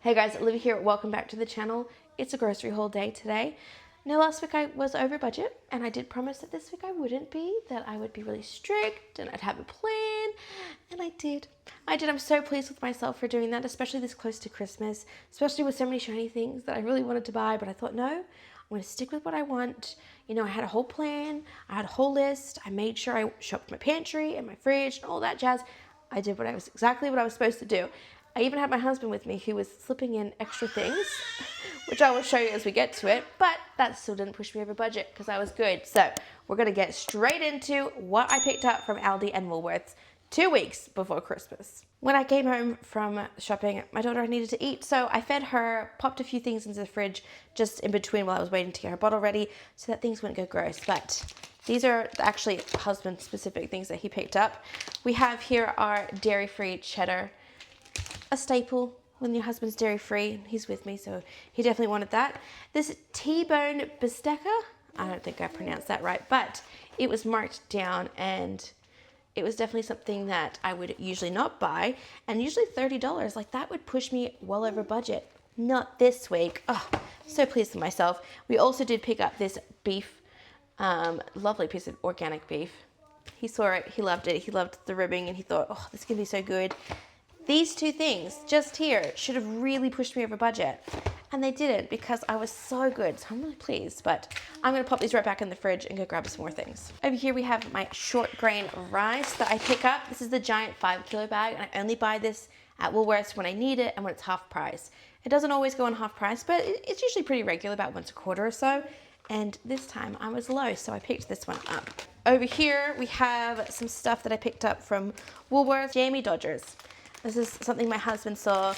Hey guys, Olivia here. Welcome back to the channel. It's a grocery haul day today. Now last week I was over budget and I did promise that this week I wouldn't be, that I would be really strict and I'd have a plan, and I did. I'm so pleased with myself for doing that, especially this close to Christmas, especially with so many shiny things that I really wanted to buy, but I thought, no, I'm going to stick with what I want. You know, I had a whole plan, I had a whole list, I made sure I shopped my pantry and my fridge and all that jazz. I did exactly what I was supposed to do. I even had my husband with me who was slipping in extra things, which I will show you as we get to it, but that still didn't push me over budget because I was good. So we're going to get straight into what I picked up from Aldi and Woolworths 2 weeks before Christmas. When I came home from shopping, my daughter needed to eat, so I fed her, popped a few things into the fridge just in between while I was waiting to get her bottle ready so that things wouldn't go gross. But these are actually husband-specific things that he picked up. We have here our dairy-free cheddar, a staple when your husband's dairy-free. He's with me, so he definitely wanted that. This T-bone bistecca, I don't think I pronounced that right, but it was marked down and it was definitely something that I would usually not buy, and usually $30, like that would push me well over budget. Not this week. Oh, so pleased with myself. We also did pick up this beef, lovely piece of organic beef. He saw it, he loved it, he loved the ribbing, and he thought, oh, this can be so good. These two things just here should have really pushed me over budget, and they didn't because I was so good. So I'm really pleased, but I'm going to pop these right back in the fridge and go grab some more things. Over here we have my short grain rice that I pick up. This is the giant 5-kilo bag, and I only buy this at Woolworths when I need it and when it's half price. It doesn't always go on half price, but it's usually pretty regular, about once a quarter or so. And this time I was low, so I picked this one up. Over here we have some stuff that I picked up from Woolworths. Jamie Dodgers. This is something my husband saw.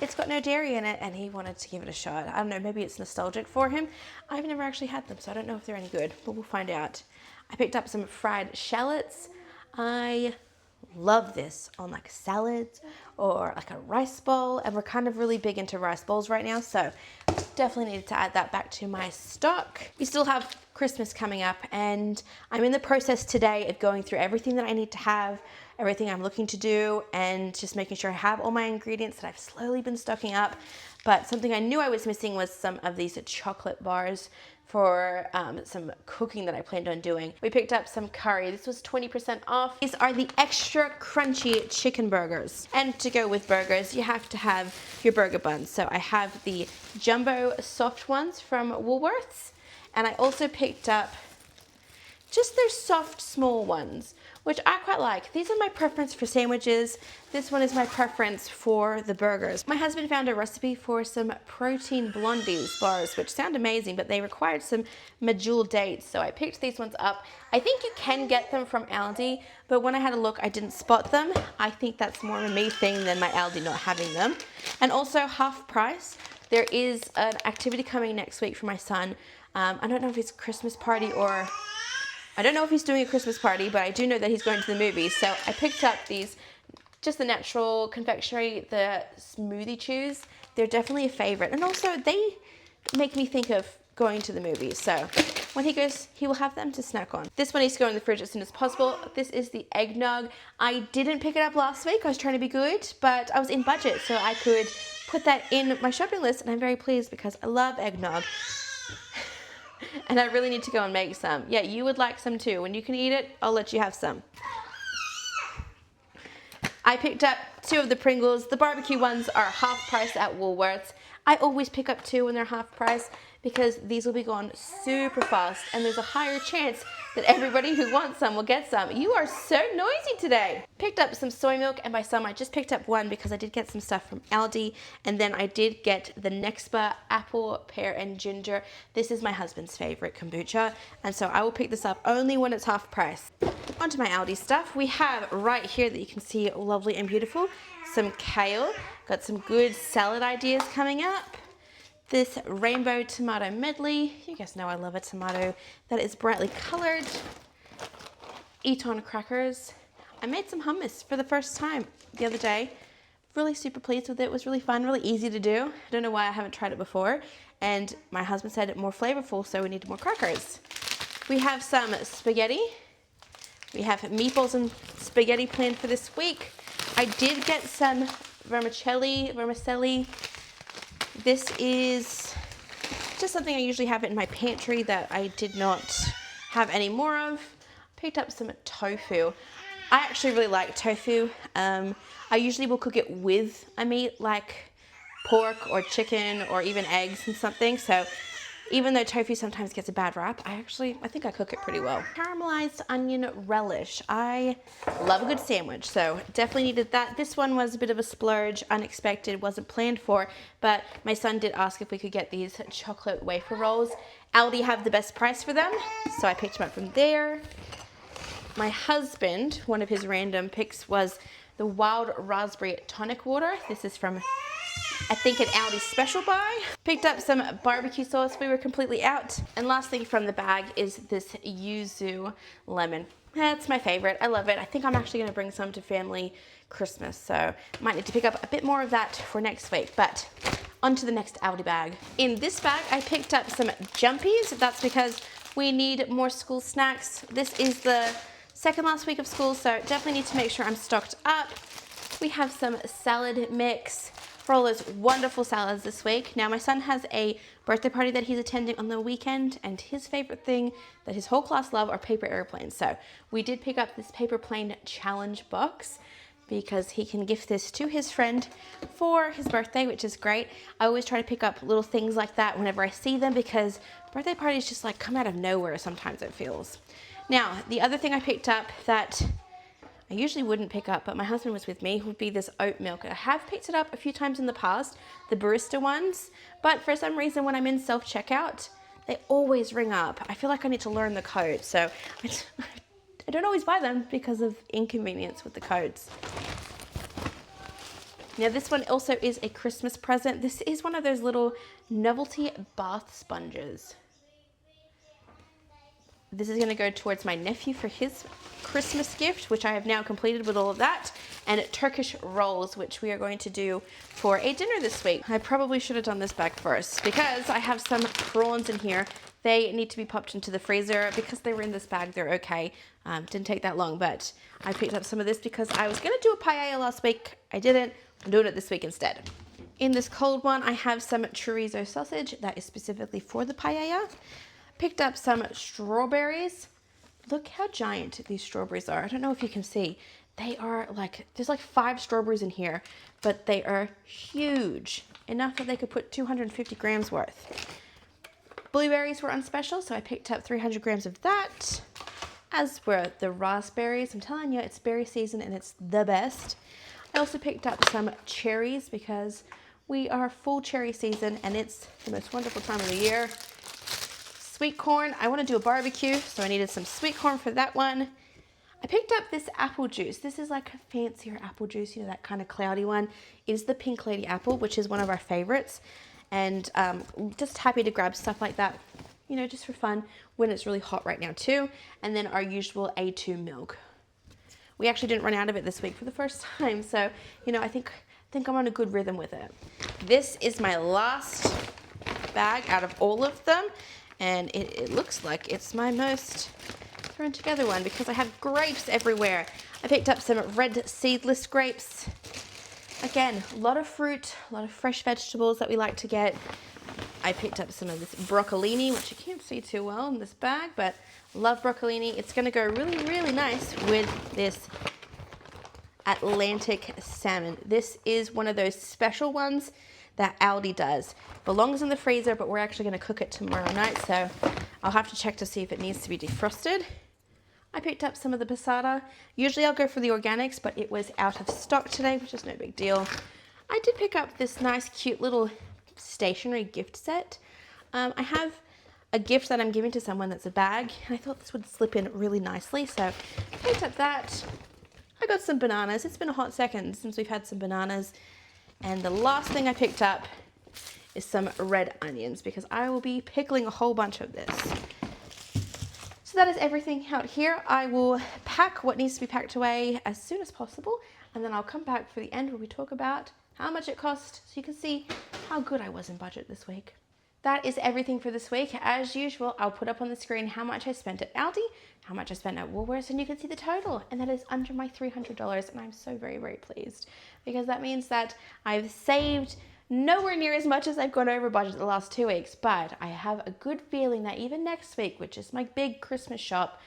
It's got no dairy in it and he wanted to give it a shot. I don't know, maybe it's nostalgic for him. I've never actually had them, so I don't know if they're any good, but we'll find out. I picked up some fried shallots. I love this on like salads or like a rice bowl, and we're kind of really big into rice bowls right now, so definitely needed to add that back to my stock. We still have Christmas coming up, and I'm in the process today of going through everything that I need to have, everything I'm looking to do, and just making sure I have all my ingredients that I've slowly been stocking up. But something I knew I was missing was some of these chocolate bars for some cooking that I planned on doing. We picked up some curry. This was 20% off. These are the extra crunchy chicken burgers. And to go with burgers, you have to have your burger buns. So I have the jumbo soft ones from Woolworths, and I also picked up just their soft small ones, which I quite like. These are my preference for sandwiches. This one is my preference for the burgers. My husband found a recipe for some protein blondies bars, which sound amazing, but they required some medjool dates, so I picked these ones up. I think you can get them from Aldi, but when I had a look, I didn't spot them. I think that's more of a me thing than my Aldi not having them. And also half price. There is an activity coming next week for my son. I don't know if it's a Christmas party or I don't know if he's doing a Christmas party, but I do know that he's going to the movies. So I picked up these, just the natural confectionery, the smoothie chews. They're definitely a favorite. And also they make me think of going to the movies. So when he goes, he will have them to snack on. This one needs to go in the fridge as soon as possible. This is the eggnog. I didn't pick it up last week. I was trying to be good, but I was in budget, so I could put that in my shopping list, and I'm very pleased because I love eggnog. And I really need to go and make some. Yeah, you would like some too. When you can eat it, I'll let you have some. I picked up 2 of the Pringles. The barbecue ones are half price at Woolworths. I always pick up 2 when they're half price because these will be gone super fast, and there's a higher chance that everybody who wants some will get some. You are so noisy today. Picked up some soy milk, and by some I just picked up 1 because I did get some stuff from Aldi, and then I did get the Nexpa apple, pear, and ginger. This is my husband's favorite kombucha, and so I will pick this up only when it's half price. Onto my Aldi stuff. We have right here that you can see lovely and beautiful, some kale. Got some good salad ideas coming up. This rainbow tomato medley. You guys know I love a tomato that is brightly colored. Eton crackers. I made some hummus for the first time the other day. Really super pleased with it. It was really fun, really easy to do. I don't know why I haven't tried it before. And my husband said it more flavorful, so we needed more crackers. We have some spaghetti. We have meatballs and spaghetti planned for this week. I did get some vermicelli This is just something I usually have in my pantry that I did not have any more of. Picked up some tofu. I actually really like tofu. I usually will cook it with a meat like pork or chicken or even eggs and something. So even though tofu sometimes gets a bad rap, I think I cook it pretty well. Caramelized onion relish. I love a good sandwich, so definitely needed that. This one was a bit of a splurge, unexpected, wasn't planned for, but my son did ask if we could get these chocolate wafer rolls. Aldi have the best price for them, so I picked them up from there. My husband, one of his random picks was the wild raspberry tonic water. This is from, I think, an Aldi special buy. Picked up some barbecue sauce. We were completely out. And last thing from the bag is this yuzu lemon. That's my favorite. I love it. I think I'm actually going to bring some to family Christmas, so might need to pick up a bit more of that for next week. But on to the next Aldi bag. In this bag, I picked up some Jumpies. That's because we need more school snacks. This is the second last week of school, so definitely need to make sure I'm stocked up. We have some salad mix for all those wonderful salads this week. Now, my son has a birthday party that he's attending on the weekend, and his favorite thing that his whole class love are paper airplanes. So we did pick up this paper plane challenge box because he can gift this to his friend for his birthday, which is great. I always try to pick up little things like that whenever I see them because birthday parties just like come out of nowhere sometimes, it feels. Now, the other thing I picked up that I usually wouldn't pick up, but my husband was with me, would be this oat milk. I have picked it up a few times in the past, the barista ones, but for some reason when I'm in self-checkout, they always ring up. I feel like I need to learn the code, so I don't always buy them because of inconvenience with the codes. Now this one also is a Christmas present. This is one of those little novelty bath sponges. This is going to go towards my nephew for his Christmas gift, which I have now completed with all of that, and Turkish rolls, which we are going to do for a dinner this week. I probably should have done this bag first because I have some prawns in here. They need to be popped into the freezer. Because they were in this bag, they're okay. Didn't take that long, but I picked up some of this because I was going to do a paella last week. I didn't. I'm doing it this week instead. In this cold one, I have some chorizo sausage that is specifically for the paella. Picked up some strawberries. Look how giant these strawberries are. I don't know if you can see. They are like, there's like 5 strawberries in here, but they are huge. Enough that they could put 250 grams worth. Blueberries were on special, so I picked up 300 grams of that. As were the raspberries. I'm telling you, it's berry season and it's the best. I also picked up some cherries because we are full cherry season and it's the most wonderful time of the year. Sweet corn. I want to do a barbecue, so I needed some sweet corn for that one. I picked up this apple juice. This is like a fancier apple juice, you know, that kind of cloudy one. It is the Pink Lady apple, which is one of our favorites. And just happy to grab stuff like that, you know, just for fun when it's really hot right now too. And then our usual A2 milk. We actually didn't run out of it this week for the first time, so, you know, I think I'm on a good rhythm with it. This is my last bag out of all of them. And it looks like it's my most thrown together one because I have grapes everywhere. I picked up some red seedless grapes. Again, a lot of fruit, a lot of fresh vegetables that we like to get. I picked up some of this broccolini, which you can't see too well in this bag, but love broccolini. It's going to go really, really nice with this Atlantic salmon. This is one of those special ones that Aldi does. Belongs in the freezer, but we're actually going to cook it tomorrow night, so I'll have to check to see if it needs to be defrosted. I picked up some of the passata. Usually I'll go for the organics, but it was out of stock today, which is no big deal. I did pick up this nice, cute little stationery gift set. I have a gift that I'm giving to someone that's a bag, and I thought this would slip in really nicely, so I picked up that. I got some bananas. It's been a hot second since we've had some bananas. And the last thing I picked up is some red onions because I will be pickling a whole bunch of this. So that is everything out here. I will pack what needs to be packed away as soon as possible, and then I'll come back for the end where we talk about how much it cost so you can see how good I was in budget this week. That is everything for this week. As usual, I'll put up on the screen how much I spent at Aldi, how much I spent at Woolworths, and you can see the total. And that is under my $300, and I'm so very, very pleased because that means that I've saved Nowhere near as much as I've gone over budget the last 2 weeks, but I have a good feeling that even next week, which is my big Christmas shop,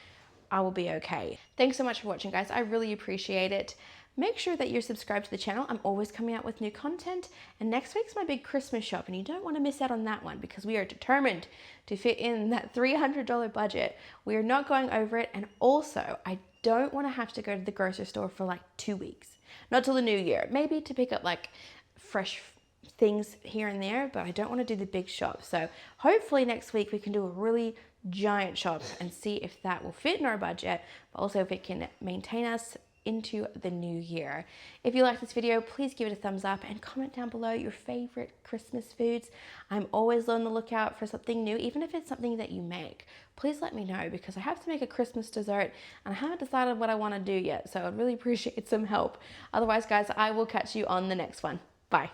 I will be okay. Thanks so much for watching, guys. I really appreciate it. Make sure that you're subscribed to the channel. I'm always coming out with new content. And next week's my big Christmas shop, and you don't want to miss out on that one because we are determined to fit in that $300 budget. We are not going over it. And also, I don't want to have to go to the grocery store for like 2 weeks. Not till the new year. Maybe to pick up like fresh things here and there, but I don't want to do the big shop. So hopefully next week we can do a really giant shop and see if that will fit in our budget, but also if it can maintain us into the new year. If you like this video, please give it a thumbs up and comment down below your favorite Christmas foods. I'm always on the lookout for something new, even if it's something that you make. Please let me know because I have to make a Christmas dessert and I haven't decided what I want to do yet, so I'd really appreciate some help. Otherwise, guys, I will catch you on the next one. Bye.